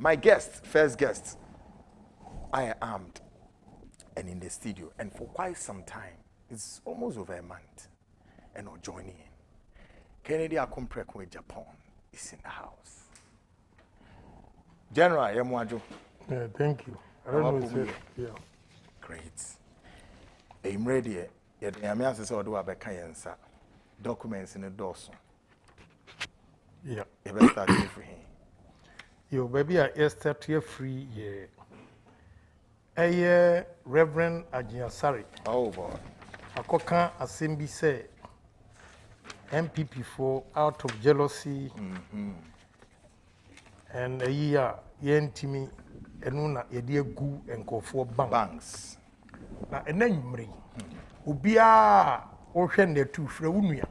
My guest, first guest, I am armed and in the studio, and for quite some time, it's almost over a month, and not joining in. Kennedy Agyapong with Agyapong is in the house. General, Yamwajo. Yeah, thank you. I don't know. Yeah. Great. I'm ready. Yet the Amias is all do about Kayansa. Documents in the doors. Yeah. You better start for him. Yo, baby, I start here free. Yeah. Reverend Agyinasare. Oh boy. Akoka Assembly say MPP4 out of jealousy. And a year, Yentimi, Enuna, Edia Gu, and go for banks. Now, and then you marry. Ubia, ocean there too, Freunia.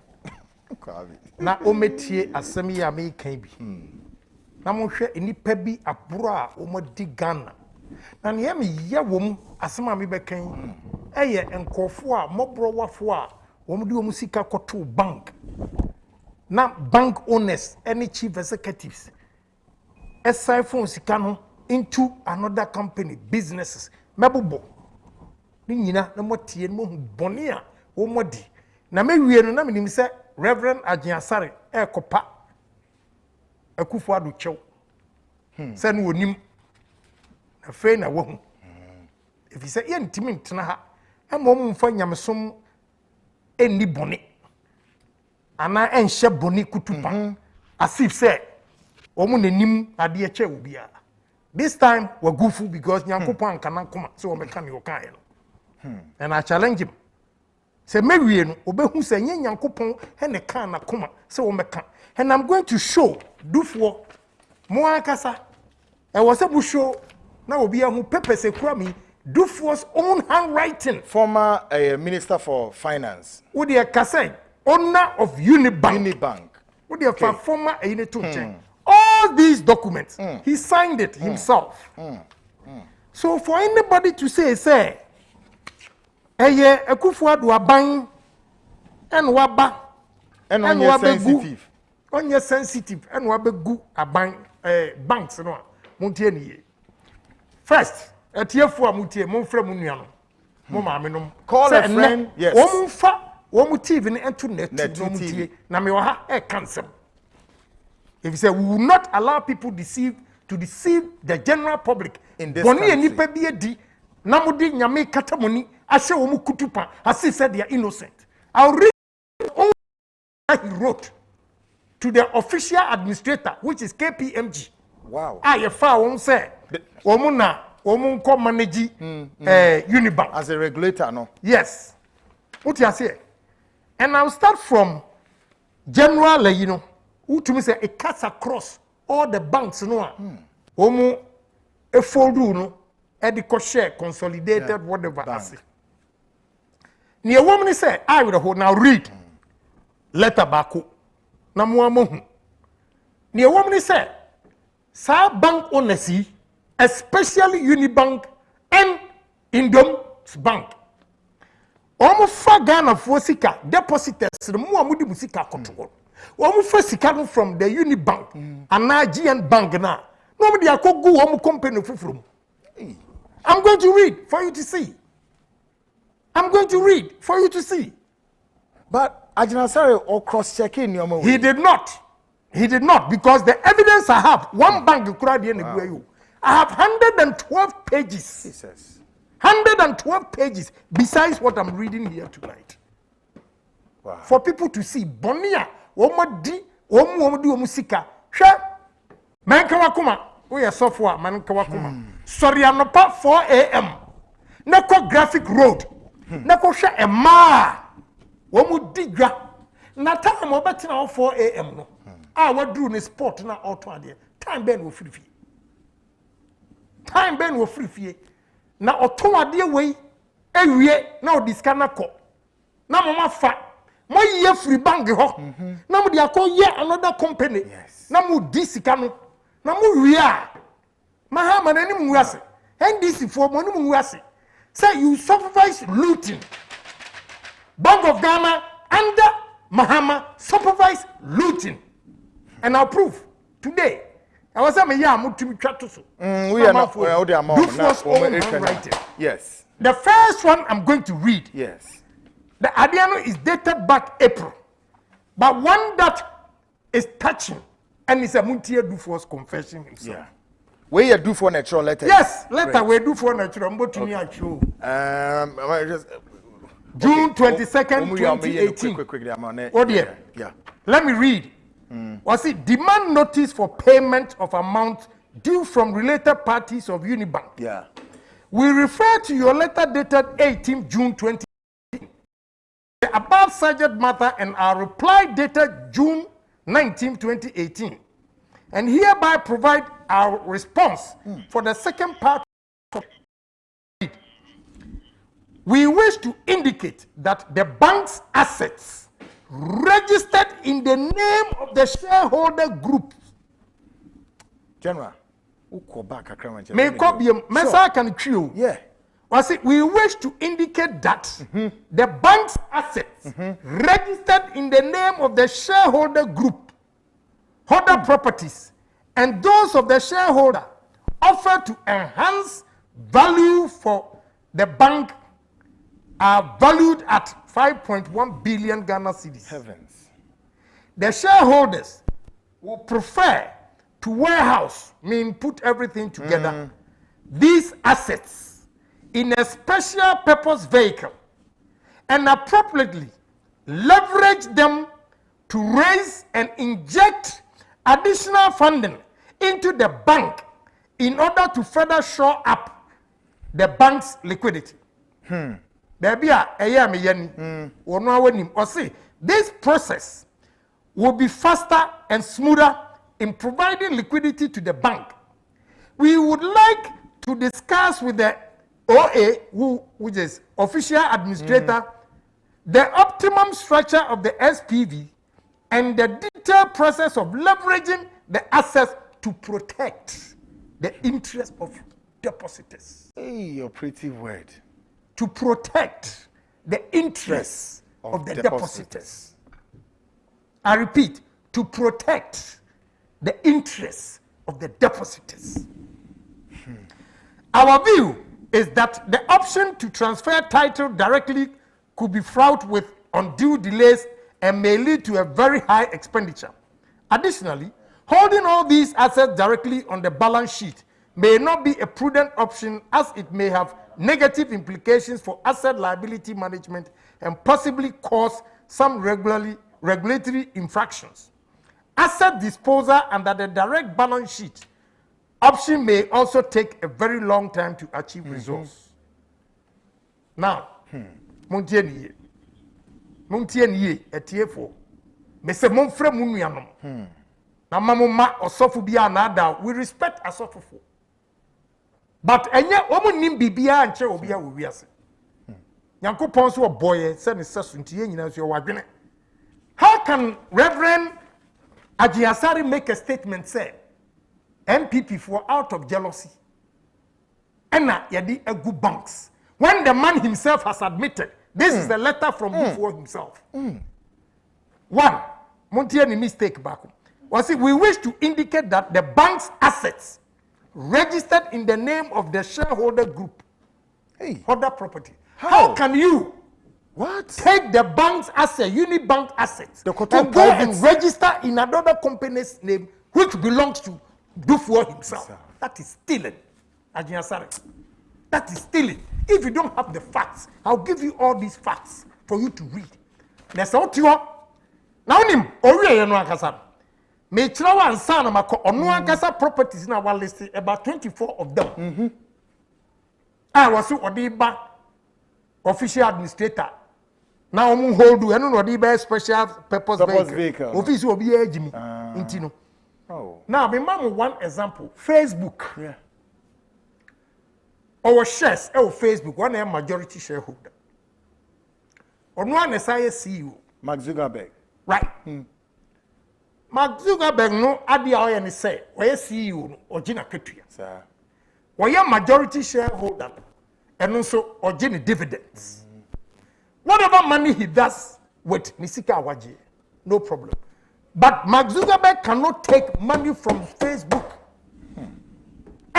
Na ometie asemi ya me kan bi na mo hwe eni pa bi abura o mo di Ghana na ne me ye wom asema me be kan eye enkofo a mobro wafo a wo mo di wo sika koto bank na bank owners any chief executives assign phone sika no into another company businesses mebobo ni nyina na motie no hu bone a wo modi na me wie no na me nim se Reverend Agyinasare ekopa akufo adu chew se no onim na fe na wo hu if you say ye ntimi ntena ha ema mo mfa nyamesom eni bone ana enhye bone kutupa as if say omo nanim ade eche obia this time we gufu because nyankopon kana koma so o meka ne o kan no and I challenge him. Se mewie no obehu se nye nyankopon he ne kan na koma se wo meka and I'm going to show dufo mo akasa e wo se bu show na obi ahu paper se kura mi dufo's own handwriting, former minister for finance wo de kasa owner of Unibank wo de former all these documents he signed it himself. So for anybody to say eye akufo adu aban en waba and on sensitive onye sensitive en wabegu aban banks no montie niye first etiefo amutie monfra mu nua no mo maame no call a friend yes wo mfa wo mu TV ne ento net no mutie na me ha cancel. If you say we will not allow people to deceive the general public in this country. Boni enipa bi edi na mudi nyame katamoni ashe wo mu kutupa as if said they are innocent. I'll read all that he wrote to the official administrator which is KPMG. Wow. You found say womu ko manage Unibank as a regulator no. Yes. What you say? And I'll start from general who to me say it cuts across all the banks no womu e foldu no edico share consolidated whatever I say. Near woman say I will now read letter bako na muamohu. Near woman say sa bank owners especially Unibank and Indom's Bank. Omo fa Ghana for sika depositors the mo amudi musika control. Omo fa sika from the Unibank and Agyapong bank na. No me dey akogu omo company fufuru. I'm going to read for you to see. I'm going to read for you to see. But Agyinasare or cross-checking your money. He did not. He did not because the evidence I have, one bank you could have I have 112 pages. Jesus. 112 pages besides what I'm reading here tonight. Wow. For people to see. Bonia, Omadi, Omudi Omusika. Sure. Mankawakuma. We are software, Mankawakuma. Sorry, I'm not 4 a.m. Nako graphic road. Nako sha ema. Womudiga. Nata mobetina 4 a.m. no. What do in sport na auto ade. Time ben wo free. Time ben wo free. Na auto ade we ewie na odiska na ko. Na mama fa. Mo ye free bank ho. Na mo dia ko ye another company. Yes. Na mo disika no. Na mo wie a. Mahama na ni mu ase. NDC for mo ni mu ase. Say you supervise looting. Bank of Ghana under Mahama supervise looting. And I'll prove today I was saying, yeah, I'm to be to so. We are not for the amount. Yes. The first one I'm going to read. Yes. The Adiano is dated back April. But one that is touching and it's a Muntia Dufour's confession himself. Yeah. Where you do for natural letter? Yes, letter we do for natural. But to me, I show. June 22nd, 2018. Oh dear. Yeah. Let me read. Was it demand notice for payment of amount due from related parties of Unibank? Yeah. We refer to your letter dated 18 June 2018. The above subject matter and our reply dated June 19, 2018. And hereby provide our response for the second part of it. We wish to indicate that the bank's assets registered in the name of the shareholder group. General, Yeah. We wish to indicate that the bank's assets registered in the name of the shareholder group, holder properties, and those of the shareholder offered to enhance value for the bank are valued at 5.1 billion Ghana cedis. Heavens. The shareholders will prefer to warehouse, put everything together, these assets in a special purpose vehicle and appropriately leverage them to raise and inject additional funding into the bank in order to further shore up the bank's liquidity. This process will be faster and smoother in providing liquidity to the bank. We would like to discuss with the OA, which is official administrator, the optimum structure of the SPV and the detailed process of leveraging the assets to protect the interest of depositors. Hey, your pretty word. To protect the interests of the depositors. I repeat, to protect the interests of the depositors. Our view is that the option to transfer title directly could be fraught with undue delays and may lead to a very high expenditure. Additionally, holding all these assets directly on the balance sheet may not be a prudent option, as it may have negative implications for asset liability management and possibly cause some regulatory infractions. Asset disposal under the direct balance sheet option may also take a very long time to achieve results. Now, Montieni, etiefo, me se monfre munuanom. Na mamoma osofu bia na ada, we respect asofofo. But enye omo nim bibia anche obia wo wiase. Yankopon so boye se ne sesu ntie nyina so wadwene. How can Reverend Agyinasare make a statement say MPP for out of jealousy and yadi egu banks when the man himself has admitted this is a letter from before himself? One, Montier ni mistake back. Was it we wish to indicate that the bank's assets registered in the name of the shareholder group, holder property. How can you take the bank's asset, Unibank assets, and go and register in another company's name which belongs to Dufour himself? That is stealing, Agyinasare. That is stealing. If you don't have the facts, I'll give you all these facts for you to read. There's what you are. Now, me trawa and son mako onuankasa properties na wa list about 24 of them. I was so odiba official administrator. Now omu hold do eno odiba special purpose vehicle. Office obi ejimi intino. Now me mam one example, Facebook. Yeah. Our shares Facebook, one a majority shareholder. Onu anesa CEO Mark Zuckerberg. Right. Mark Zuckerberg no adi a oye ni say oye CEO no ogina ketua. Sir. Oye majority shareholder and also ogina dividends. Whatever money he does with Nisika Awaji, no problem. But Mark Zuckerberg cannot take money from Facebook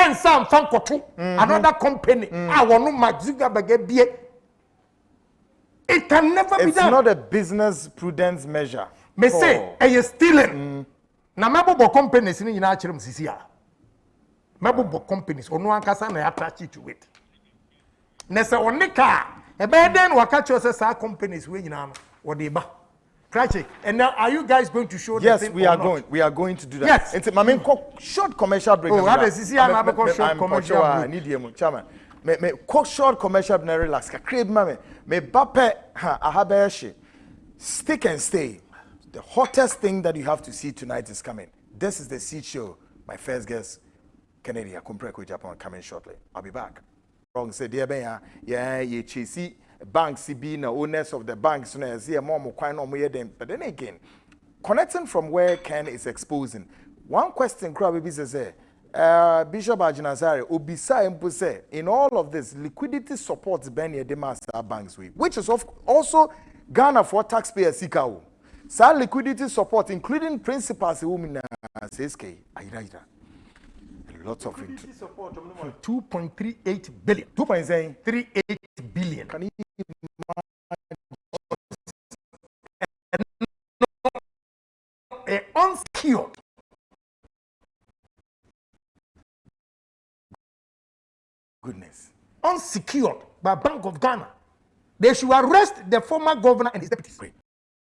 and some fankoto another company I want no Mazuga Bagabie. It can never be done. It's not a business prudence measure. Me say, are you stealing? Na mabo companies in United States. Mabo companies, or no one can attach you to it. Nessa onika, a bad then wakacho says our companies winning or the ba. Cratchit. And now are you guys going to show yes, the we are going. We are going to do that. Yes. It's my main short commercial break. Oh, that is short commercial break. I need you, chairman. Me short commercial break. Relax. Crave mame. Me bape ahabeshi. Stick and stay. The hottest thing that you have to see tonight is coming. This is the seed show. My first guest, Kencity Media, coming shortly. I'll be back. Wrong say dear ben yeah ye chisi banks be na owners of the banks na see more quite no more them. But then again, connecting from where Ken is exposing. One question crowd be say Bishop Agyinasare obisa empo say in all of this liquidity supports ben ye master banks we, which is also Ghana for taxpayers sikao. Sa liquidity support including principals women says K ayira. Lots of liquidity support 2.38 billion. 2.38 billion. Can you unsecured. Goodness. Unsecured by Bank of Ghana. They should arrest the former governor and his deputies.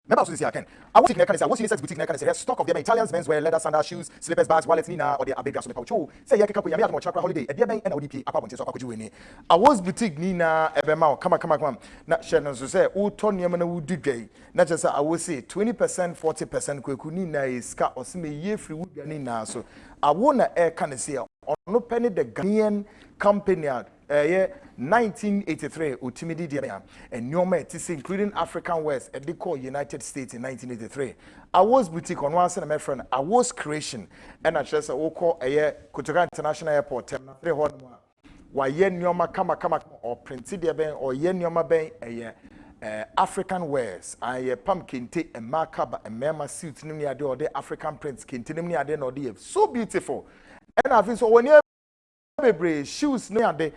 Remember, I can. I want to unisex boutique neck and say stock of them Italians menswear, leather, sandals, shoes, slippers, bags, wallets, nina, or the abegas on the pouch. Say ya keka yami chakra holiday. A dear bank and ODP. Apa wanted so I could win. I was boutique nina ebema. Come. Not Shannon so say. Oh, Tony Yamana would do gay. Not just I would say 20%, 40% kweku nina is scar or sime ye free wood nina. So I wanna air can say on no penny the Ghanaian company. 1983 Utimidi Dia and Nyoma including African West and they call United States in 1983. I was boutique on one side my friend. I was creation and I just call a year Kotoka International Airport terminal 3 horn why yen Nyoma kama or printed ben or yen Nyoma ben a year African wares I pumpkin tea and markup and mema suit nimia or the African prints kintinimia den or the so beautiful and I feel so when you shoes near the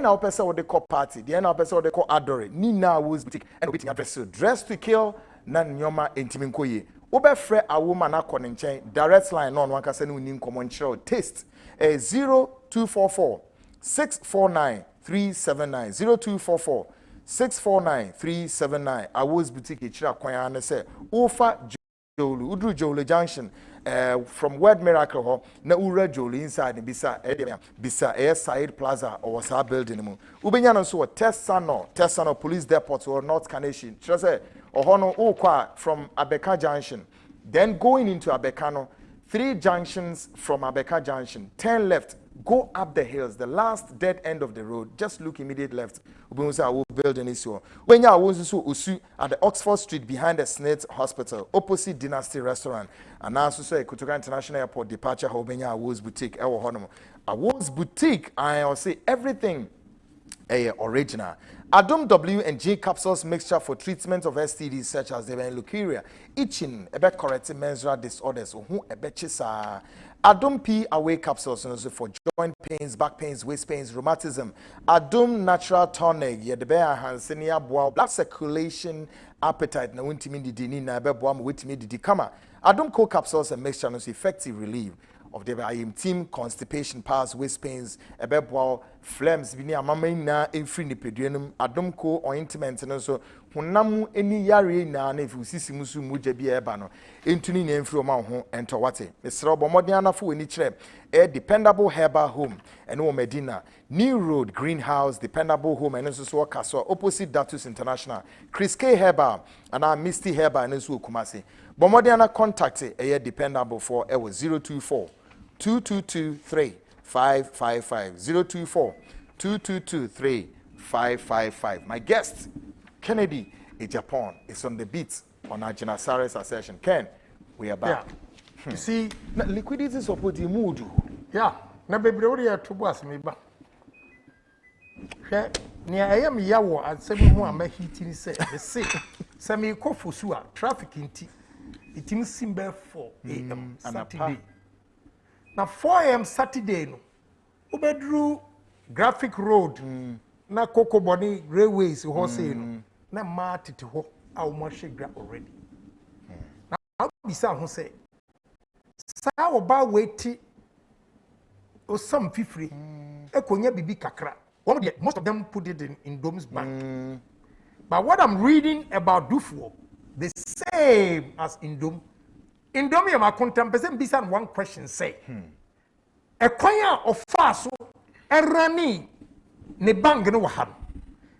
now person what they call party, the now person what they call adore, Nina was boutique and waiting address dress to kill, nan nyoma intiminkoye. Obe fre a woman a calling chain, direct line on one can win common show taste 0244 649 379 0244 649 379. I was boutique ichira kwaya and say Ufa Jolu Udru Jolu Junction. From Word Miracle na ura Joli inside bisa Side Plaza or was our building mu ubenya so Tessano Police Depot or North Carnation just say ohono ukwa from Abeka Junction then going into Abekano 3 junctions from Abeka Junction 10 left go up the hills the last dead end of the road just look immediate left ubunsa will building is so when ya was so usu at the Oxford Street behind the Snate Hospital opposite Dynasty Restaurant and now so say Kotoka International Airport departure Hobenya was boutique ewo hono I was boutique I'll say everything original Adum W&J capsules mixture for treatment of STDs such as the leukemia, itching, correcting menstrual disorders, who chisa. Adum P away capsules for joint pains, back pains, waist pains, rheumatism. Adum natural tonic, the bear Hansenia boa, blood circulation, appetite, na wintimi di na beboam witimi di kama. Adum co capsules and mixture effective relief of the team constipation, pass, waist pains, phlegms, bini amama na enfri ni peduenum, adomko ointment and so hunamu eni yare na na efusisi musu muja bi eba no entuni na enfri o ma ho ento wate mesra obomode anafo weni kire dependable herbal home eno Medina New Road Greenhouse dependable home eno so wakaso opposite Datus International Chris K Herbal and Misty Herbal eno so Kumasi bomode ana contact dependable for 024 222 555 024 222 555. My guest, Kencity Agyapong, is on the beat on Agyinasare's session. Ken, we are back. Yeah. You see, liquidity support the mood. Yeah, na bebre ya to boss me ba. Hwe ni ayam yawo asem ho ama hitini say me ko fosu a traffic nti itim simbe 4 am Saturday. Na 4 am Saturday no Ubedru graphic road na Coco Boni railways ho say no na ma tete ho a wo gra already. Now bisa ho say sa oba weti o some fifri ekonya bibi kakra. Most of them put it in Dom's bank. But what I'm reading about Dufuo, the same as in Dom. In Dom, you are contemplating bisa one question say. A choir of fast and running ne bank no waham.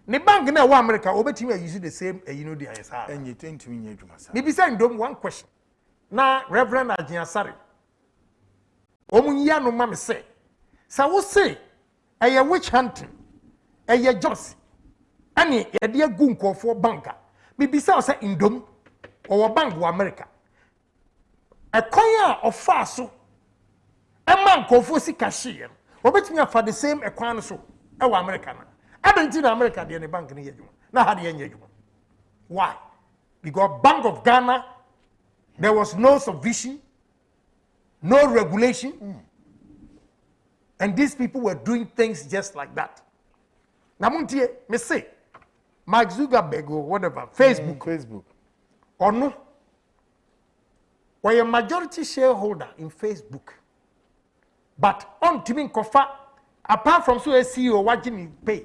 Ne bank na wa America obetimi use the same you know the answer. And you think to me you must. Maybe say in Dom one question. Na Reverend Agyinasare. Omunya no ma me say. Sa wo say eye witch hunting. Eye Jones. Ani ye de agu nkofo banka. Bibisa say in Dom or bank wa America. A choir of fast a man nkofo si cashier. Obetimi afa the same ekwan so e wa America na. Adanti na America de ne bank ne yedwuma. Na ha de yen yedwuma. Why? Because Bank of Ghana there was no supervision, no regulation. And these people were doing things just like that. Namuntie, me say, Mark Zuckerberg or whatever, Facebook. Or no. We're a majority shareholder in Facebook. But on Timin Kofa, apart from so a CEO watching pay.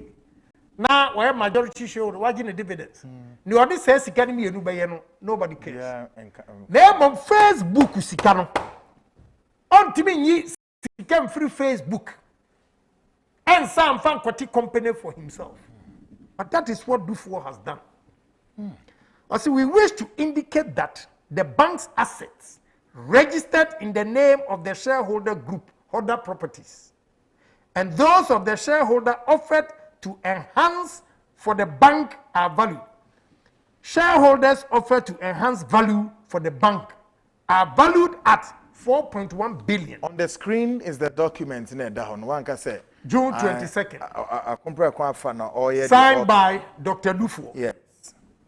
Now we're a majority shareholder watching the dividends. No one says Academy and Ubayano, nobody cares. Yeah, Name on Facebook Sikano. On Timin ye came through Facebook. And some found a company for himself. But that is what Dufuo has done. Also, we wish to indicate that the bank's assets registered in the name of the shareholder group, other properties, and those of the shareholder offered to enhance for the bank are valued. Shareholders offered to enhance value for the bank are valued at 4.1 billion. On the screen is the document in there. One can say June 22nd. Signed by Dr. Dufuo. Yes.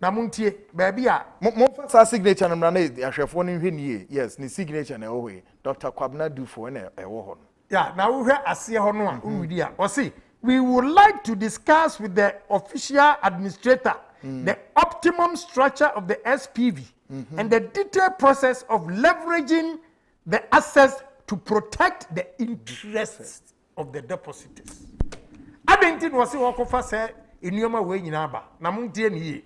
Namuntie, baby, Monfa signature na mrana ahwefo no hwe nie. Yes, ni signature na ewo Dr. Kwabena Dufuo na ewo ho. Yeah, now we hear asie ho no a we or see, we would like to discuss with the official administrator the optimum structure of the SPV and the detailed process of leveraging the assets to protect the interests of the depositors. Adentin was wakofa say enuoma we nyina ba na muntie ne ye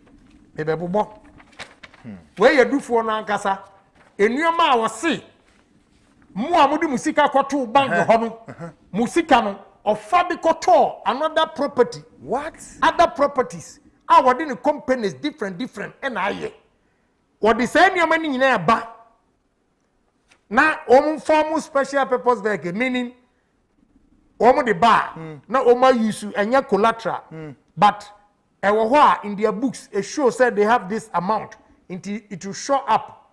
ebebobo we ye Dufuo na nkasa enuoma a wose mu a mudi musika koto bank ho no musika no ofa bi koto another property. What? Other properties a wodi ne companies different and aye wodi say enuoma ni nyina ba na form special purpose vehicle, meaning the bar na use enya collateral but in their books it shows that they have this amount it will show up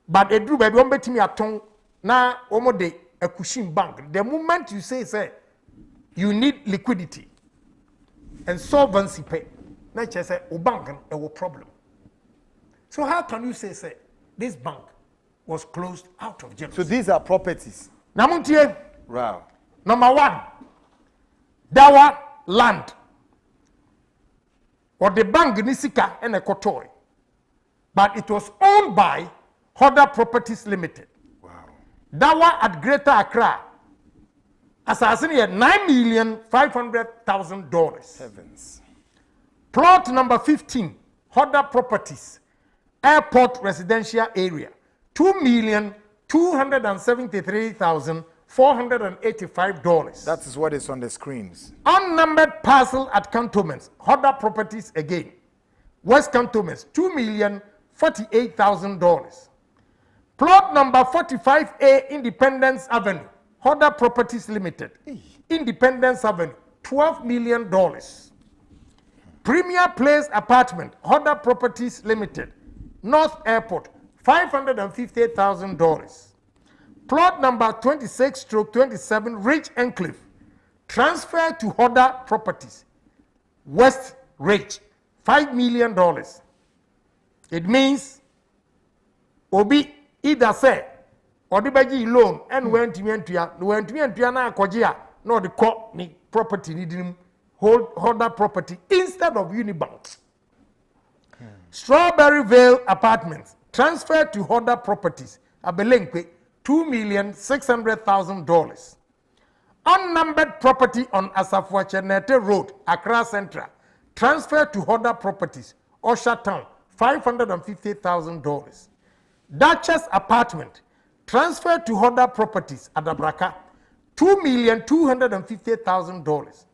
but it do baby betimi aton na de a cushion bank. The moment you say you need liquidity and solvency pay na say o bank a problem. So how can you say this bank was closed out of jealousy? So these are properties. Namuntie. Wow. Number one, Dawa land. Or the bank Nisika and a Kotori. But it was owned by Hoda Properties Limited. Wow. Dawa at Greater Accra. Assassin at $9,500,000. Heavens. Plot number 15, Hoda Properties, Airport Residential Area. $2,273,485. That is what is on the screens. Unnumbered parcel at Cantonments, Hoda Properties again. West Cantonments, $2,048,000. Plot number 45A, Independence Avenue, Hoda Properties Limited. Independence Avenue, $12 million. Premier Place Apartment, Hoda Properties Limited, North Airport, $550,000. Plot number 26/27 Ridge Enclave. Transfer to Hoda Properties. West Ridge. $5 million. It means Obi either say or the baji loan and went to na kogia no the court ni property ni dinim hold that property instead of Unibank. Strawberry Vale Apartments transferred to Honda Properties Abelenkwe $2,600,000. Unnumbered property on Asafuachenete Road, Accra Central, transferred to Honda Properties, Osha Town, $550,000. Duchess Apartment, transferred to Honda Properties, Adabraka, $2,250,000.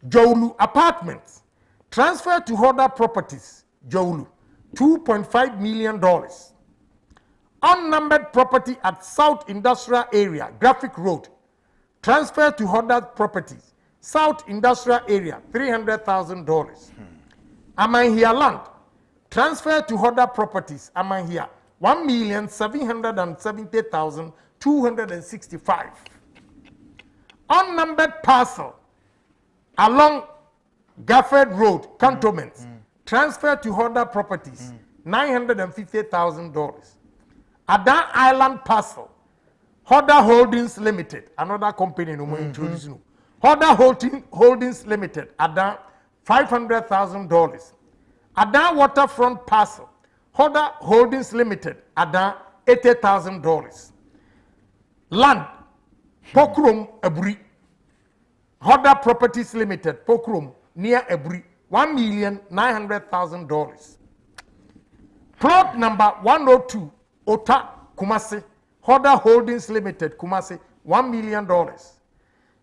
Joulu Apartments, transferred to Honda Properties, Joulu, $2.5 million. Unnumbered property at South Industrial Area, Graphic Road, transferred to Honda Properties, South Industrial Area, $300,000. Amanhia Land, transferred to Honda Properties, Amanhia, $1,770,265. Unnumbered parcel along Gafford Road, Cantonments, transferred to Honda Properties, $950,000. Adan Island parcel, Honda Holdings Limited, another company no more introduce you. Honda Holdings Limited, Adan, $500,000. Adan Waterfront parcel, Honda Holdings Limited, Adan, $80,000. Land, Pokrum Ebri, Honda Properties Limited, Pokrum, near Ebri, $1,900,000. Plot number 102, Ota, Kumasi, Honda Holdings Limited, Kumasi, $1 million.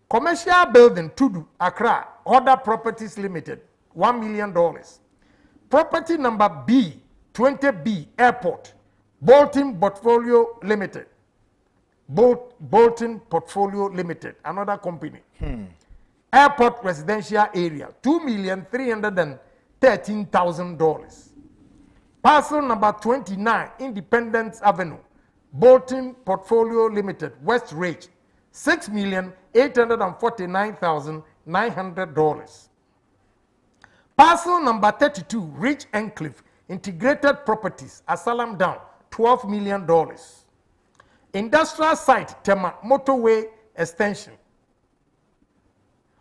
Commercial building, Tudu, Accra, Honda Properties Limited, $1 million. Property number B, 20B, Airport, Bolton Portfolio Limited. Bolton Portfolio Limited, another company. Airport residential area, $2,313,000. Parcel number 29, Independence Avenue, Bolton Portfolio Limited, West Ridge, $6,849,900. Parcel number 32, Rich Enclave, Integrated Properties, Asalam Down, $12 million. Industrial site, Tema Motorway Extension,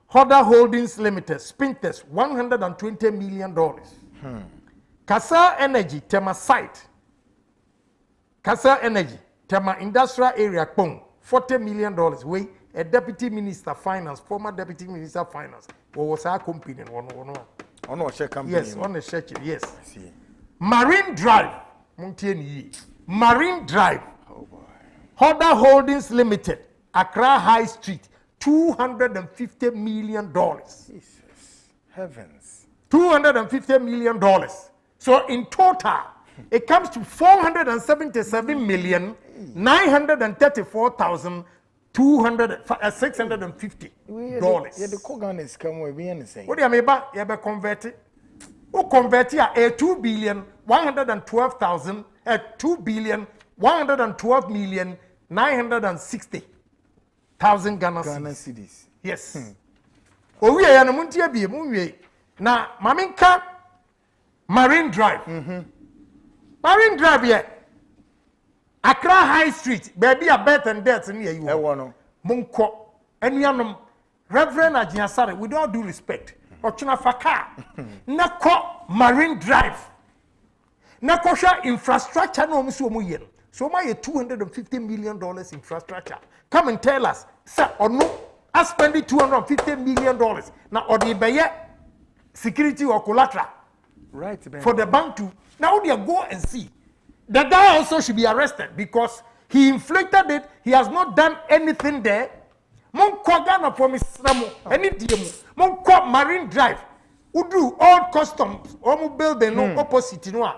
Honda Holdings Limited, Spintex, $120 million. Kasa Energy, Tema site, Kasa Energy, Tema Industrial Area, Pong, $40 million. We a deputy minister finance, former deputy minister finance, what was our company? On a share company. Yes, on a share. Yes. I see. Marine Drive, Marine Drive, Oh boy. Honda Holdings Limited, Accra High Street, $250 million. Jesus. Heavens. $250 million. So in total, it comes to $477,934,650. Yeah, the Kogan is coming. We understand. What do you mean by you be converted? Who convert here a 2,112,000 at 2,112,960,000 Ghana cedis. Yes. Oh, we are muntia be munwe. Na maminka Marine Drive. Marine Drive here. Accra High Street, baby a bet and death near you. Munko, Enuanum, Reverend Agyinasare, with all due respect, Ochuna Faka, Nako Marine Drive, Nakosha infrastructure no musuomuyen. So my $250 million infrastructure. Come and tell us, sir, or no, I spend $250 million. Now, or the baye security or collateral. Right, for the bank to now they go and see. The guy also should be arrested because he inflicted it. He has not done anything there. Monko Ghana promise any DM. Monko Marine Drive. Who do all customs or building no opposite no.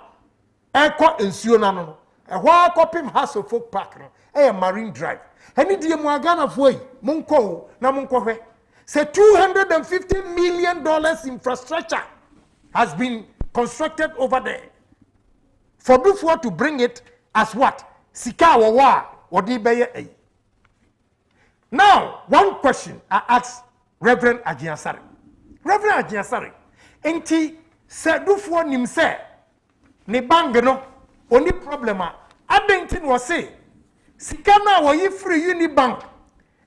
Eko ensure no. A while copy has a folk park no. Marine Drive. Any DM Ghana for Monko na Monko. Say $250 million infrastructure has been constructed over there. For before to bring it as what? Sika wa odi beye. Now, one question I ask Reverend Agyinasare. Reverend Agyinasare, enti se before nim se ne bang no oni problema adentin was say sika na wo yi free Unibank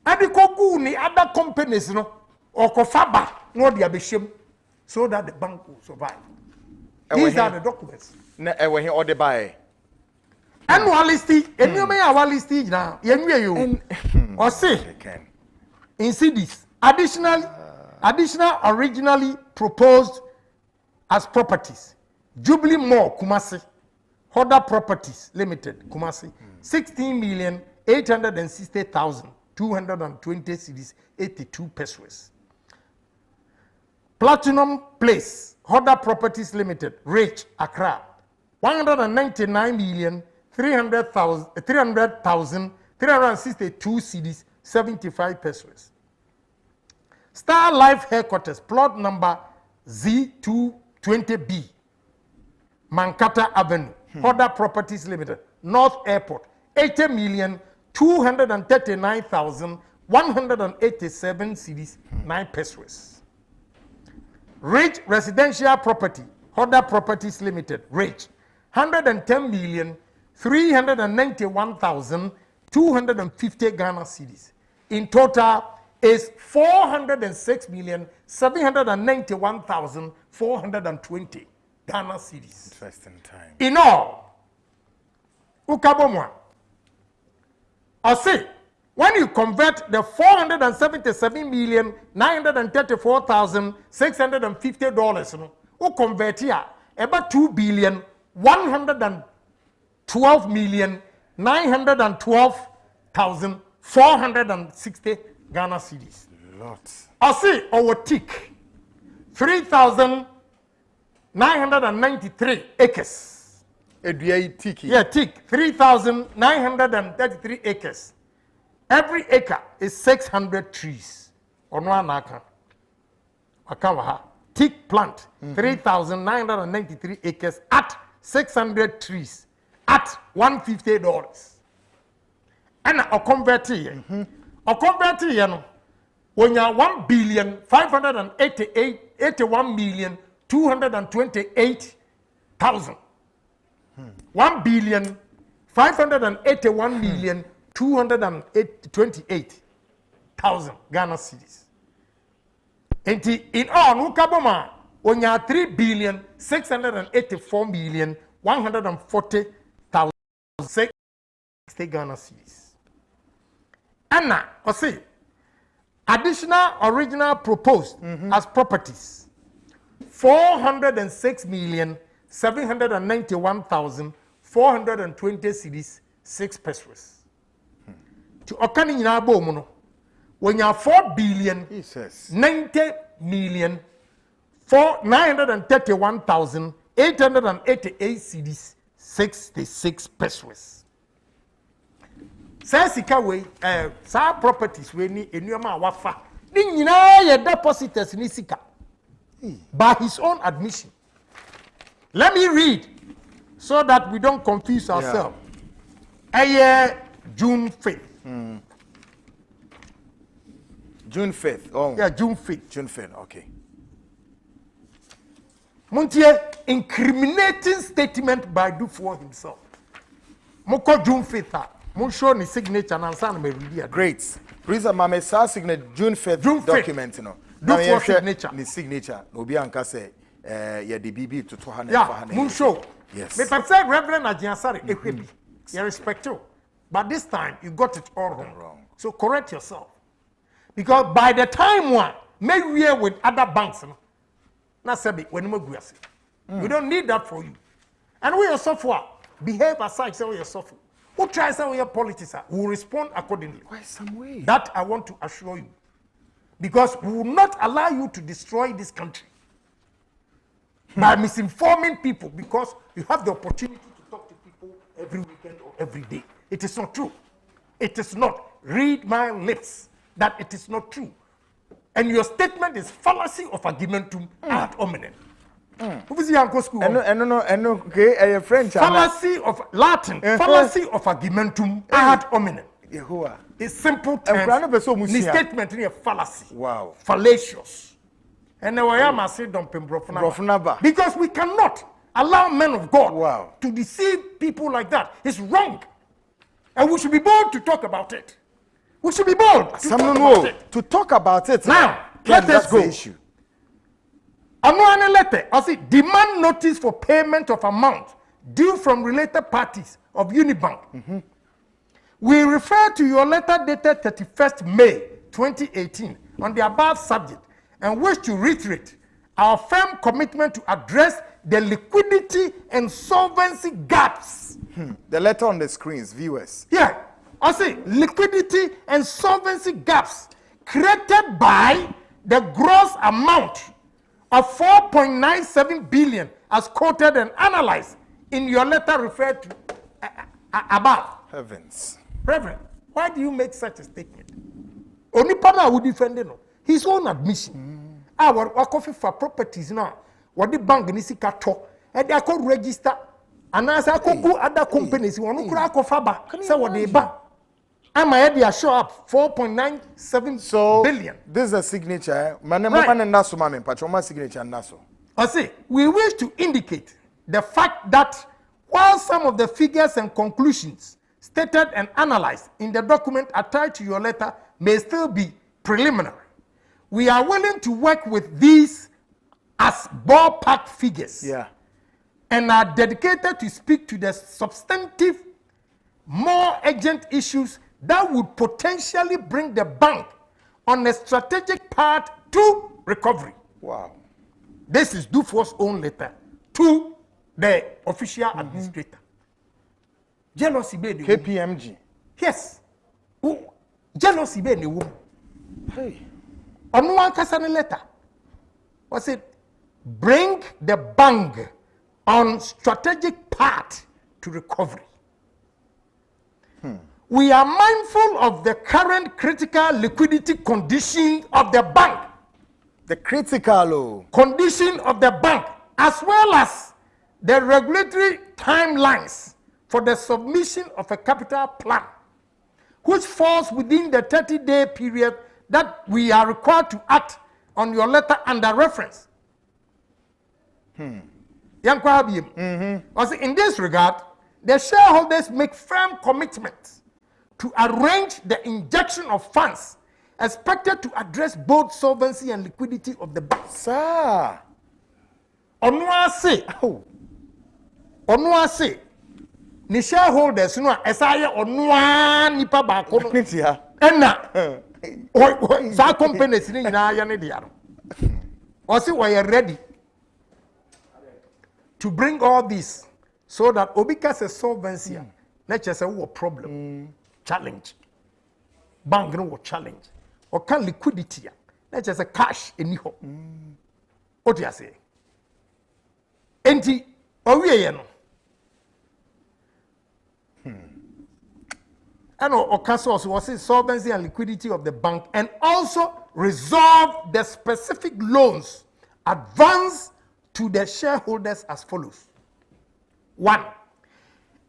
Adikogu ni other companies no or kofaba no dia behiem so that the bank will survive. These are the documents. Na when he order buy. Annualisty, enweme awalisty na yenwe yo. Or say in CDs additional originally proposed as properties. Jubilee Mall Kumasi, Hoda Properties Limited Kumasi, 16,860,220 cedis, 82 pesos. Platinum Place, Hoda Properties Limited, Rich Accra, 199,300,362 cedis, 75 pesos. Star Life Headquarters, plot number Z220B, Mankata Avenue, Hoda Properties Limited, North Airport, 80,239,187 cedis, 9 pesos. Rich Residential Property, Hoda Properties Limited, Rich, 110,391,250 Ghana cedis. In total is 406,791,420 Ghana cedis. Interesting time. In all, Ukabomwa, I say, when you convert the $477,934,650, you convert here about $2,112,912,460 Ghana cedis. Lots. I say, our tick, 3,993 acres. Yeah, tick, 3,933 acres. Every acre is 600 trees. On one acre. Tick plant, 3,993 acres at 600 trees at $150. And a converter, when you are 1,581,228,000. 1,581,228,000 Ghana cedis. And in all, Nukaboma, when you are 3,684,140,000 Ghana cedis. And now, I say, additional original proposed as properties, 406,791,420 cedis, 6 pesos. To Okani Nabo Mono, when you are 4,90,931,888 cedis, 66 pesos. Says Sikaway, sa properties we ni enuama wafa. Ni nyina ye depositors ni sika. By his own admission. Let me read so that we don't confuse ourselves. June 5th. June 5th. Oh. Yeah, June 5th. June 5th, okay. Montier, incriminating statement by Dufour himself. Moko June 5th. Mon show ni signature and answer me read. Great. Reason mama sa signature June 5th document no. Dufour signature. Ni signature. Obi anka say yeah the BB to 200 yeah, mon show. Yes. Me say Reverend Agyinasare ehwebi. You respect you. But this time you got it all wrong. So correct yourself. Because by the time one may we with other banks na sabi when mo guase. We don't need that for you. And we yourself behave aside say we yourself. Who tries to your politics will respond accordingly. Why some way? That I want to assure you. Because we will not allow you to destroy this country by misinforming people, because you have the opportunity to talk to people every weekend or every day. It is not true. It is not. Read my lips that it is not true. And your statement is fallacy of argumentum ad hominem. Who is your school? Okay, French. Fallacy of Latin. Fallacy of argumentum ad hominem. Yehoah. It's simple terms. The statement is a fallacy. Wow. Fallacious. And now I am say don't because we cannot allow men of God to deceive people like that. It's wrong. And we should be bold to talk about it. We should be bold to talk about it. Now, let us go. Issue. Another letter, I say, demand notice for payment of amount due from related parties of Unibank. We refer to your letter dated 31st May 2018 on the above subject and wish to reiterate our firm commitment to address the liquidity and solvency gaps. The letter on the screens, viewers. Yeah, I say liquidity and solvency gaps created by the gross amount of 4.97 billion as quoted and analyzed in your letter referred to above. Heavens. Reverend, why do you make such a statement? Only partner would defend his own admission. Our coffee for properties now. What the bank in Isikato, and they could register. And as I could go other companies, one who crack of Faba, say what they buy. I'm a show up 4.97 billion. This is a signature. Right. Signature and Naso. I say, we wish to indicate the fact that while some of the figures and conclusions stated and analyzed in the document attached to your letter may still be preliminary, we are willing to work with these as ballpark figures. Yeah. And are dedicated to speak to the substantive, more urgent issues that would potentially bring the bank on a strategic path to recovery. Wow. This is Dufour's own letter to the official administrator. Jealousy be the KPMG. Yes. Jealousy be the woman. Hey. On one kasane letter. Was it bring the bank on strategic path to recovery? We are mindful of the current critical liquidity condition of the bank. The critical condition of the bank, as well as the regulatory timelines for the submission of a capital plan, which falls within the 30-day period that we are required to act on your letter under reference. In this regard, the shareholders make firm commitments to arrange the injection of funds expected to address both solvency and liquidity of the bank. Sir. Onwa say, ni shareholders no esaye onwa nipa ba ko no. Enna. Sa companies ni nyina ya ne dia no. O say we are ready to bring all this so that obika say solvency na che say wo problem challenge. Bank no wo challenge. Or can liquidity na che say cash eni ho. O dia say. Enti owie ye no. And also was solvency and liquidity of the bank, and also resolve the specific loans advanced to the shareholders as follows. 1.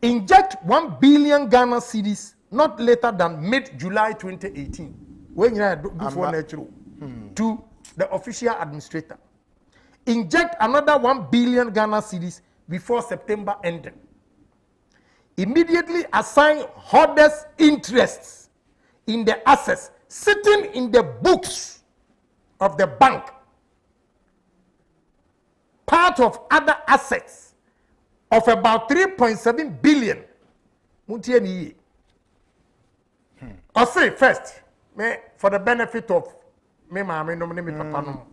Inject 1 billion Ghana cedis not later than mid-July 2018. When you before natural to the official administrator. Inject another 1 billion Ghana cedis before September ending. Immediately assign holders' interests in the assets sitting in the books of the bank, part of other assets of about 3.7 billion. I'll say first, for the benefit of me, papa no.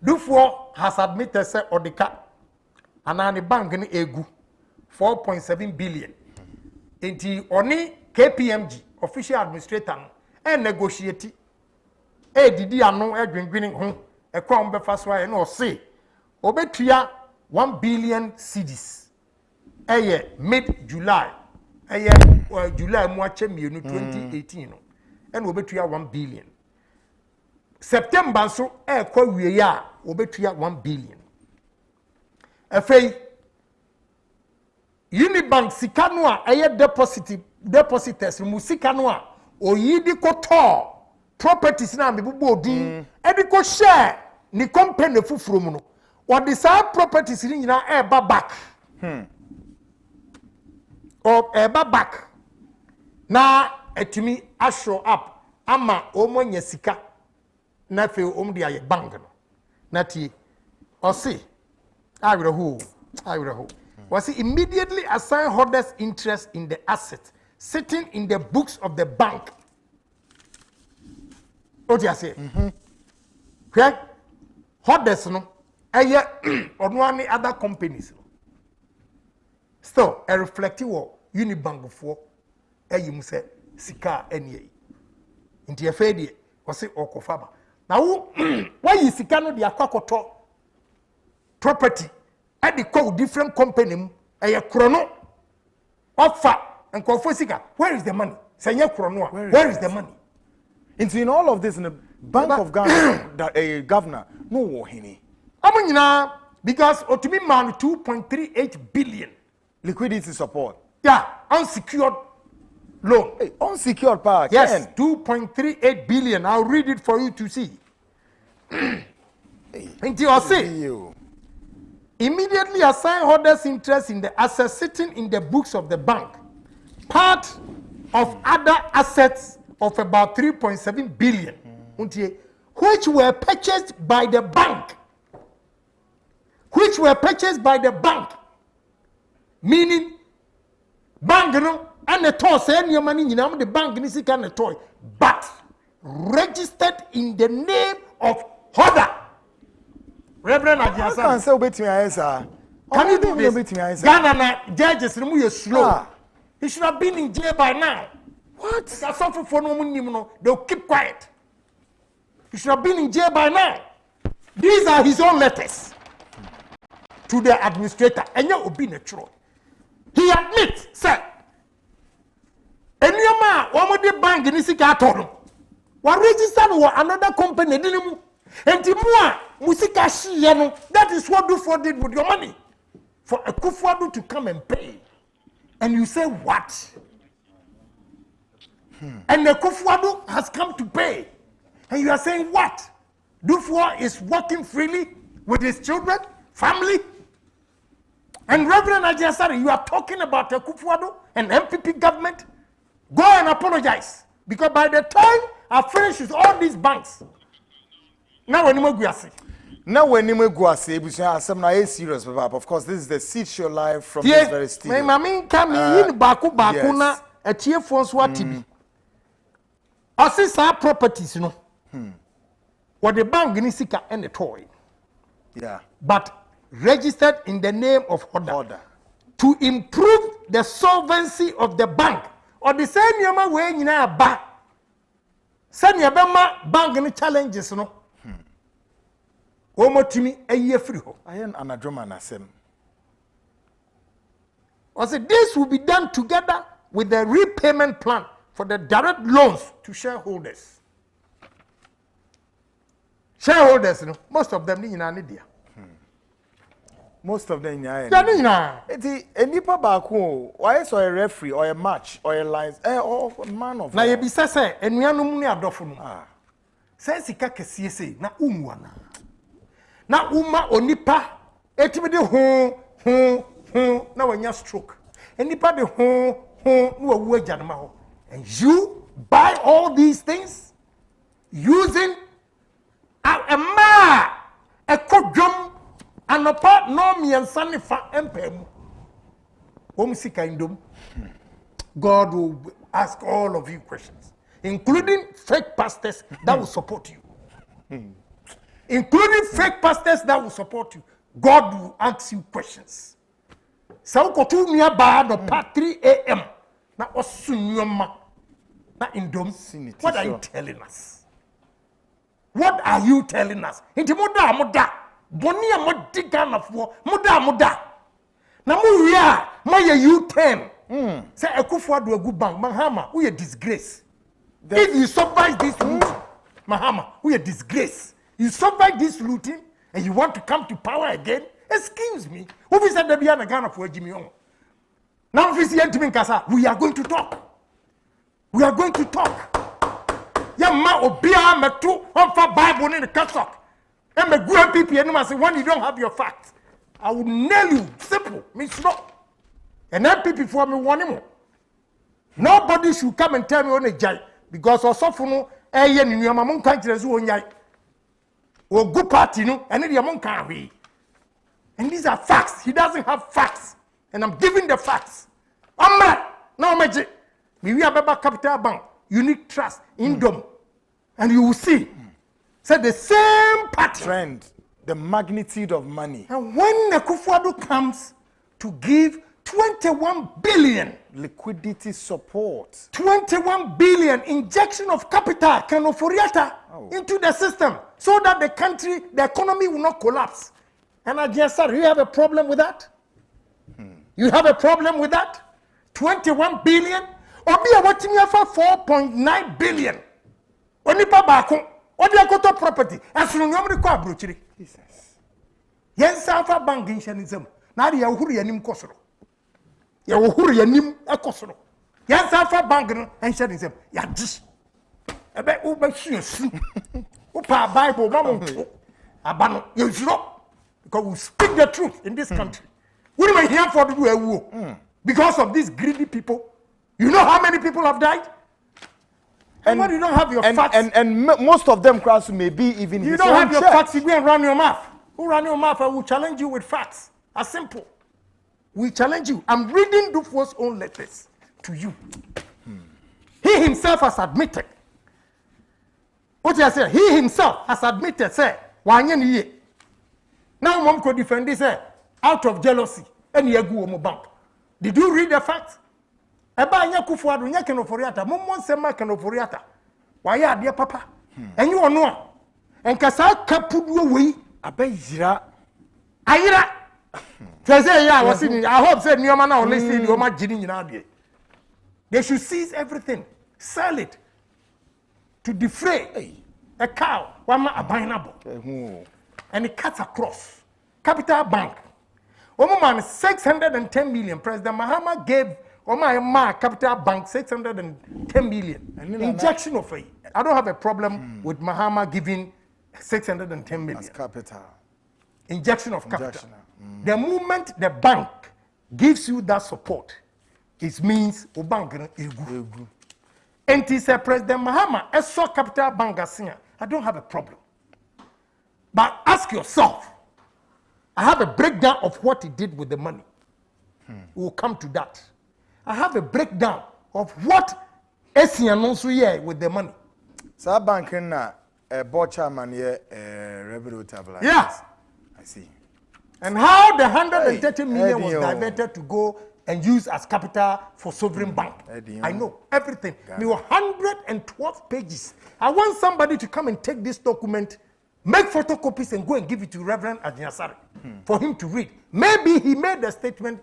Dufour has admitted say Odika and the bank in egu 4.7 billion. Inti oni KPMG official administrator and negotiate didi ano edwindwini ho e kwa mbefa so aye no say obetua 1 billion cedis mid July July mu ache mienu 2018 no and obetua 1 billion. September so kwa wiye ya obetua 1 billion. Afei Unibank sika no a depositors mu sika no a oyidi koto properties na mebubo odin ediko share ni company fufuro mu no or the same properties ni nyina eba back or eba back na etimi a show up ama omo nya sika na fe om de aye bank no na tie o say awreho was immediately assign holders interest in the asset sitting in the books of the bank. What you say? Okay? Holders no eye ono any other companies. Still a reflective Unibank for you say sika enie. Inti afedi was say okofaba. Now why you sika no dia kwakoto property at the call different company a chrono offer and call for sika. Where is the money? Say chrono. Where is the money? In all of this in the Bank of Ghana, that governor, no wohini. Because otumi man 2.38 billion liquidity support. Yeah, unsecured loan. Hey, unsecured power. Yes, 2.38 billion. I'll read it for you to see. Until I say, immediately assign holders' interest in the assets sitting in the books of the bank, part of other assets of about 3.7 billion, which were purchased by the bank. Meaning, bank no, and the toy, send your money, the bank is a toy, but registered in the name of holder. Reverend Agyinasare. Can say obey me answer. Can you do this? Ghana judges remove your slow. He should have been in jail by now. What? They'll keep quiet. He should have been in jail by now. These are his own letters to the administrator. And you will be natural. He admits, sir, and your man, one the bank in this carton. What registered with another company? And Timua, Musika Shiano, that is what Dufo did with your money. For a Kufuadu to come and pay. And you say, what? And the Kufuadu has come to pay. And you are saying, what? Dufo is working freely with his children, family. And Reverend Agyinasare, you are talking about the Kufuadu and MPP government? Go and apologize. Because by the time I finish with all these banks, now when you go see. Now when you go see, some na serious, of course, this is the seat show live from this very studio. My mami come in baku na a tier for TV. I see some properties, you know. What the bank in Sika and the toy. Yeah. But registered in the name of holder. To improve the solvency of the bank. Or the same yama way you know ba. Send your bank any challenges, you know. Omotimi a year free. I am anadroma nasem. I said this will be done together with the repayment plan for the direct loans to shareholders. Shareholders, you know, most of them in India. Most of them in India. A nipa baku, why is a referee or a match or a lines or a man of. Na ye bi say and we anom ni adofo no. Say sika kese say na umwana. Na uma onipa etimi de ho na wanya stroke. Enipa de ho no awu agyanema ho. And you buy all these things using a kodwom anopa no miensa ne fa empem. Sika indom. God will ask all of you questions, including fake pastors that will support you. Including fake pastors that will support you. God will ask you questions. So kotu niya ba no pa 3 a.m. na osunyoma na indom. What are you telling us? What are you telling us? Inti muda boni a modi Ghana fo muda na mu ria ma ye U10 say Akufo-Addo agu bank Mahama who a disgrace. If you survive this route Mahama who a disgrace. You survive this looting and you want to come to power again? Excuse me. Who is at the Biana Ghana for Jimmy? Now, we are going to talk. We are going to talk. Yama Obia Metu, one for Bible in the cassock. And the good people, and I say, when you don't have your facts, I will nail you. Simple. Means no. And that people for me one more. Nobody should come and tell me on a jai because osofuno eye ni nyama mon kan kire so onyai. O good party no and the amon kan we. And these are facts. He doesn't have facts. And I'm giving the facts. Amma now magic. We have a capital bank, unit trust, Indom. And you will see. Say the same pattern. Trend, the magnitude of money. And when Akufo-Addo comes to give 21 billion liquidity support, 21 billion injection of capital, Kenoforiata, into the system so that the country, the economy will not collapse. And Agyinasare, you have a problem with that? You have a problem with that? 21 billion? Obi a watching you for 4.9 billion. Onipa bako, odi akoto property. Asunu nyomri kwa abrochiri. Jesus. Yen safa bank inshanism. Na di ya uhuru yanim kosoro. Ya uhuru yanim ekosoro. Yen safa bank no inshanism. Ya dish. Ebe ube shiyosu. Upa Bible mamo. Abano yezro. Because we speak the truth in this country. What am I here for to do a war? Because of these greedy people. You know how many people have died? And when you don't have your facts. And most of them crowds may be even you don't have your facts, you go and run your mouth. Who run your mouth? I will challenge you with facts. As simple. We challenge you. I'm reading Dufour's own letters to you. He himself has admitted. What I say? He himself has admitted, say, now mom could defend this out of jealousy. And you go on bank. Did you read the facts? Eba anya Akufo-Addo nya Kenoforiata. Mom sema Kenoforiata. Why are dear papa? And you know. And kasa kapudu we abejira. Ayira. Say yeah, was in. I hope said new man now listen you ma jini nyina de. They should seize everything. Sell it to defray a cow. One abominable. And it cuts across. Capital Bank. Oman 610 million. President Mahama gave Oman Capital Bank 610 million. Injection of it. I don't have a problem with Mahama giving 610 million. As capital. Injection of capital. The moment the bank gives you that support, it means Oban is good. And he said, President Mahama, I saw Capital Bank as senior. I don't have a problem. But ask yourself, I have a breakdown of what he did with the money. We'll come to that. I have a breakdown of what Esian also here with the money. So bank na board chairman here revenue tablet. Yes. I see. And how the 130 million was diverted to go and use as capital for sovereign bank. I know everything. There were 112 pages. I want somebody to come and take this document, make photocopies and go and give it to Reverend Agyinasare for him to read. Maybe he made the statement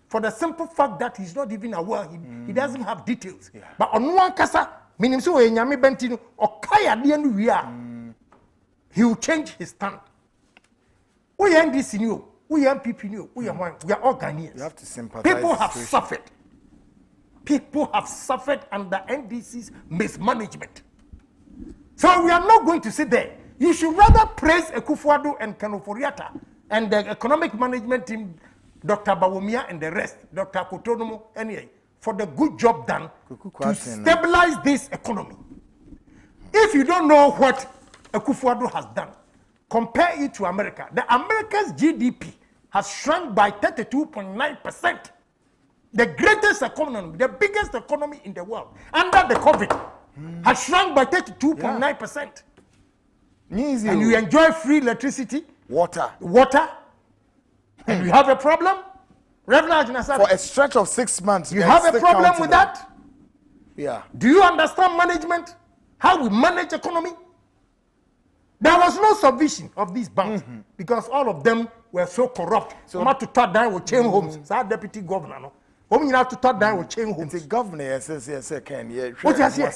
for the simple fact that he's not even aware. He doesn't have details. But on one kasa, meaning so enyame bentino or kaya dienu wia, he will change his stand. We are NDC new, we are MPP new, we are all Ghanaians. You have to sympathize. People have suffered. People have suffered under NDC's mismanagement. So we are not going to sit there. You should rather praise Akufo-Addo and Kenoforiata and the economic management team, Dr. Bawumia and the rest, Dr. Kotonomo, anyway, for the good job done to stabilize this economy. If you don't know what Akufo-Addo has done, compare it to America. The America's GDP has shrunk by 32.9%. The greatest economy, the biggest economy in the world, under the COVID, has shrunk by 32.9%. And you enjoy free electricity, water, and you have a problem? Reverend Agyinasare, for a stretch of 6 months. You have a problem with that? Yeah. Do you understand management? How we manage economy? There was no supervision of these banks because all of them were so corrupt. So to start down with chain homes. So deputy governor, no. You have to start down with chain homes. The governor yes, can yeah. What you say?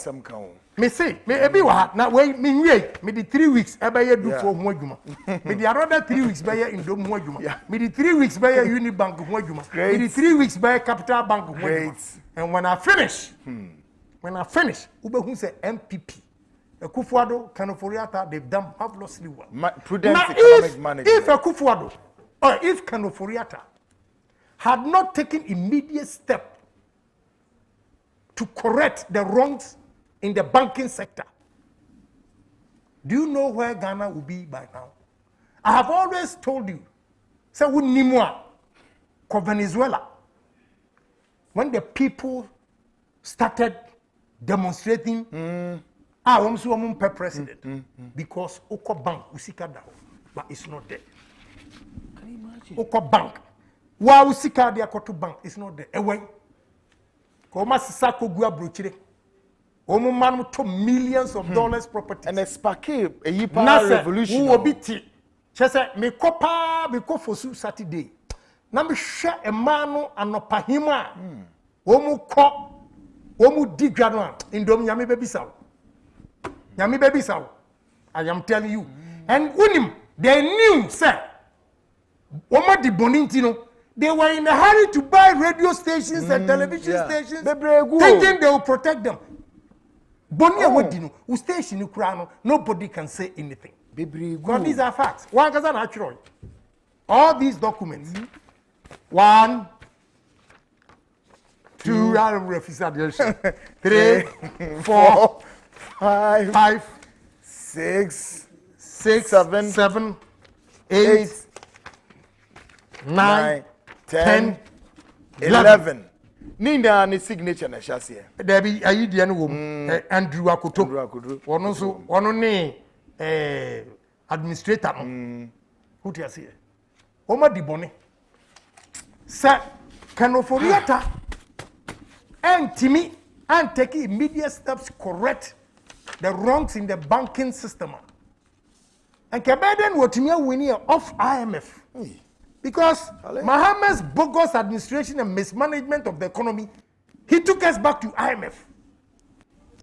Me say, me ebi wa na we me the 3 weeks e be do for ho adwuma. Me the another 3 weeks be in do ho adwuma. Me the 3 weeks be Unibank ho adwuma. Me the 3 weeks be Capital Bank ho adwuma. And when I finish, ube who say MPP, Akufo-Addo, Kenoforiata, they've done marvelously well. Prudent economic management. If Akufo-Addo or if Kenoforiata had not taken immediate step to correct the wrongs in the banking sector, do you know where Ghana will be by now? I have always told you, say we nimwa ko Venezuela. When the people started demonstrating, president, because Oko Bank usika da, but it's not there. Can you imagine? Oko Bank, wa usika dia koto bank, it's not there. Ewe, ko ma sisa ko gua brochire. Omo man to millions of dollars property. And a sparky a yipa revolution. Who be ti? Chese me kopa me ko fosu Saturday. Na me hwe e manu anopahima. Omu ko omu digwa no indom nyame bebisaw. Nyame bebisaw. I am telling you. And unim they knew say Oma di bonintino they were in a hurry to buy radio stations and television stations thinking they will protect them. Bonia wadino, who station you crown, nobody can say anything. Because these are facts. One does natural. All these documents. 1, 2, 3, 4, 5, 6, 7, 8, 9, 10, 11. Ninda ni signature na shase. There be ayi no wom Andrew Akoto. Ono so ono ne administrator no. Who tia say? Oma di bone. Sa kanoforiata antimi and take immediate steps to correct the wrongs in the banking system. And Kebeden wotimia winnie off IMF. Because Mohammed's bogus administration and mismanagement of the economy, he took us back to IMF.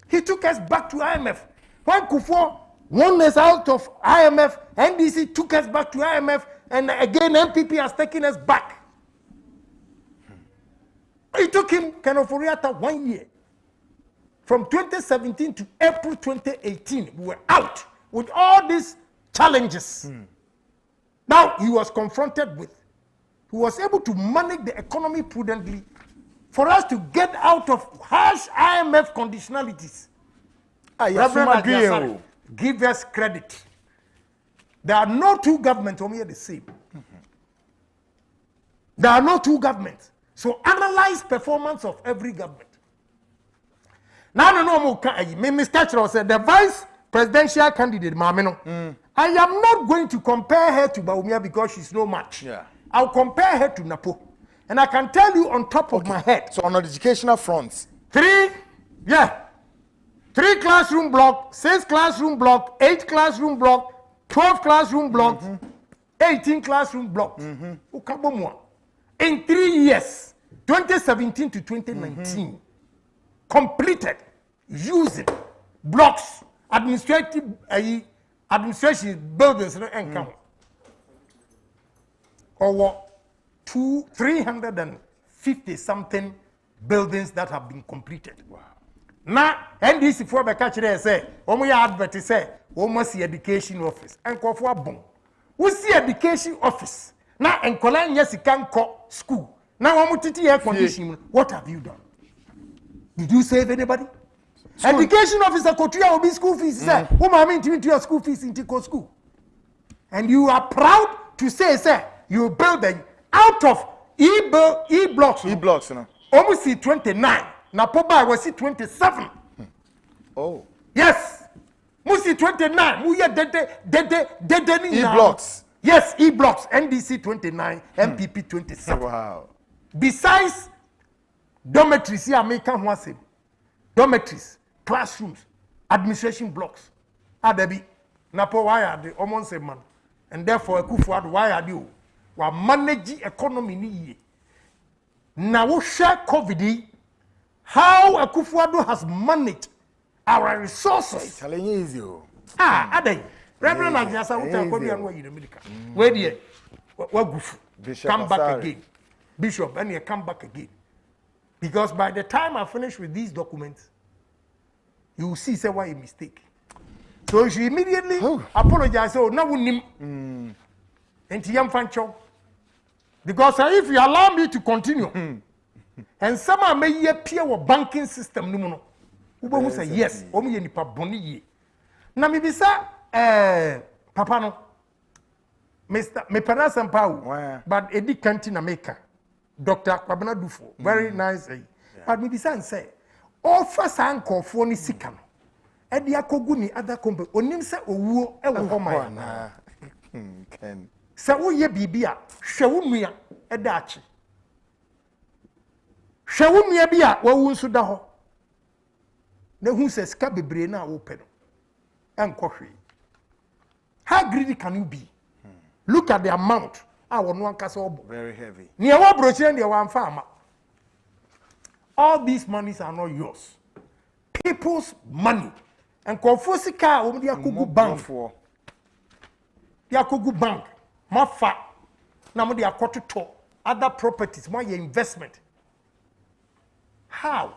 He took us back to IMF. When Kufuor won us out of IMF, NDC took us back to IMF, and again MPP has taken us back. It took him Kenoforiata 1 year. From 2017 to April 2018, we were out with all these challenges. Now he was confronted with, he was able to manage the economy prudently for us to get out of harsh IMF conditionalities. Reverend Agyinasare, give us credit. There are no two governments here the same. There are no two governments. So analyze performance of every government. Now Mr. Chiro said the vice presidential candidate Mamino. I am not going to compare her to Baumia because she's no match. Yeah. I'll compare her to Napo. And I can tell you on top of my head. So on the educational fronts. 3 classroom block, 6 classroom block, 8 classroom block, 12 classroom block, 18 classroom blocks. In 3 years, 2017 to 2019, completed using blocks, administration buildings and count. Over 350 something buildings that have been completed. Wow. Now, NDC for the catch there say, we advert say, almost the education office and call for a bomb. We see education office now and Colin yes, you can call school. Now, I'm to air conditioning. What have you done? Did you save anybody? School. Education officer Kotuya will be school fees. Say, I mean to your school fees in Tico school. And you are proud to say, sir, you build them out of E-blocks. E-blocks, you know. Almost see 29. Now, Poba was see 27. Oh. Yes. Musi 29. Muya dede E-blocks. Yes, E-blocks. NDC 29, MPP 27. Wow. Besides dormitories, here American one dormitories, classrooms, administration blocks. Adebi. Napo why are they almost a man? And therefore, Kufuor, why are you? We manage economy ni. Now we share COVID. How Kufuor has managed our resources. Telling you easy. Ade. Reverend Agyinasare, we tell you what you America. Where the what come back again, Bishop, and you come back again. Because by the time I finish with these documents, you will see say why a mistake. So she immediately apologized. Oh, now we need because if you allow me to continue, And some are may appear with banking system no. Who say yes, omu ye nipa boni ye. Na me bisa papa no. Mr. Me parents and power, but Eddie Kencity Media, Dr. Kwabena Dufo, very nice. But me bisa and say, offer san call ni sika no. Edi akogu ni other company. Onim se owuo e wo homa na. Ken. Se wo ye bibia, hwe wo nua e da achi. Hwe wo nua bia wo wu nso da ho. Na hu se sika bebre na wo pe no. Enko hwe. How greedy can you be? Look at the amount. Very heavy. All these monies are not yours. People's money. And Confusika, they are Kugu Bank. They are Kugu Bank. Mafa. Now they are to other properties, more investment. How?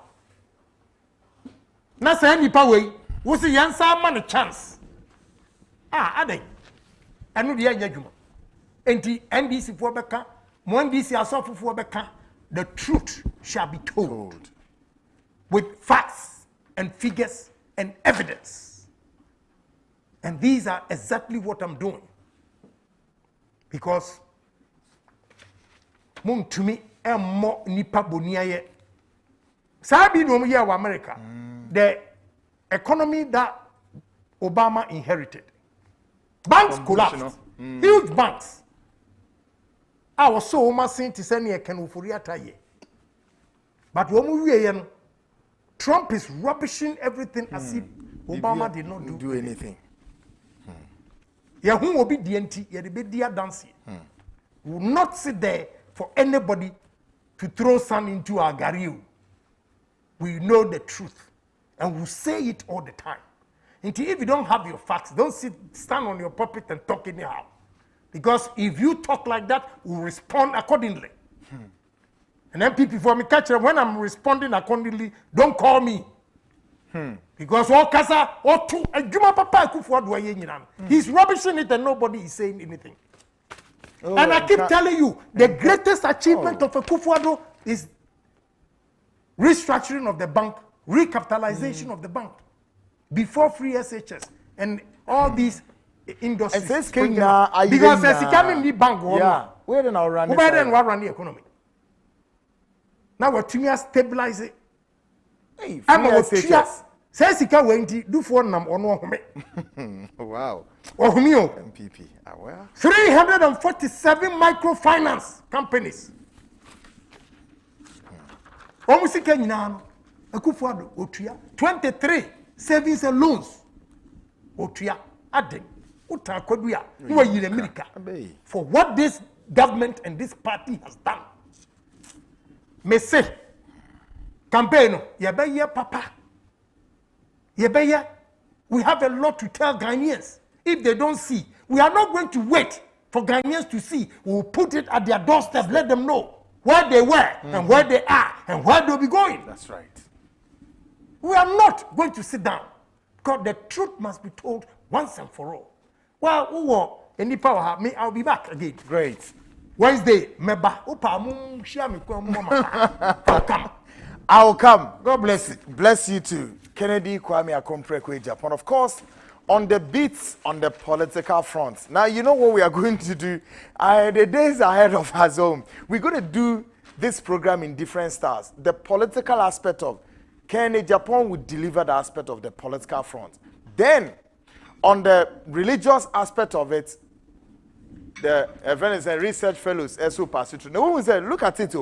Now say any power. What's the answer? Man, chance. Are they? I know the idea. And the NDC for Beka, NDC also for Beka, the truth shall be told with facts and figures and evidence. And these are exactly what I'm doing. Because mum to me more nipa bonia Sabi no year America, the economy that Obama inherited. Banks collapsed. Huge banks. I was so almost saying to send me a canufuriata. But when we Trump is rubbishing everything as if Obama did not do anything. Yeah, who will be DNT? Yeah, the media dancing. Will not sit there for anybody to throw sand into our garil. We know the truth, and we say it all the time. Until if you don't have your facts, don't stand on your pulpit and talk anyhow. Because if you talk like that, we'll respond accordingly. And then people for me catch them when I'm responding accordingly, don't call me. Because all kasa or two Juma Papa he's rubbishing it and nobody is saying anything. Oh, and I keep telling you, the greatest achievement of Akufo-Addo is restructuring of the bank, recapitalization of the bank before free SHS and all these industries. Because it's coming the bank. Yeah, where then I'll run the economy. Now we're to stabilize it. Hey, says he can't wait do for them on one. Wow. MPP. 347 microfinance companies. Almost Kenya. Akufo-Addo Otuya 23 savings and loans. Otuya adding. Utakoduya. Who are you in America? For what this government and this party has done. Me say campaign yebeye papa. Yebeye, we have a lot to tell Ghanaians. If they don't see, we are not going to wait for Ghanaians to see. We will put it at their doorstep, let them know where they were and where they are and where they'll be going. That's right. We are not going to sit down because the truth must be told once and for all. Well, any power me, I'll be back again. Great. Wednesday, meba. I'll come. God bless you. Bless you too. Kennedy Kwame Akomprekwe Japan. Of course, on the beats on the political front. Now, you know what we are going to do? The days ahead of us home. We're going to do this program in different styles. The political aspect of Kennedy Japan will deliver the aspect of the political front. Then, on the religious aspect of it, the event and research fellows also pass it through. Now, we say, look at it.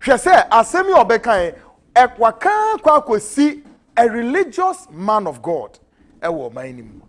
She said, Asemi Obekai, Ekwaka Kwako see a religious man of God. Ewo mainim.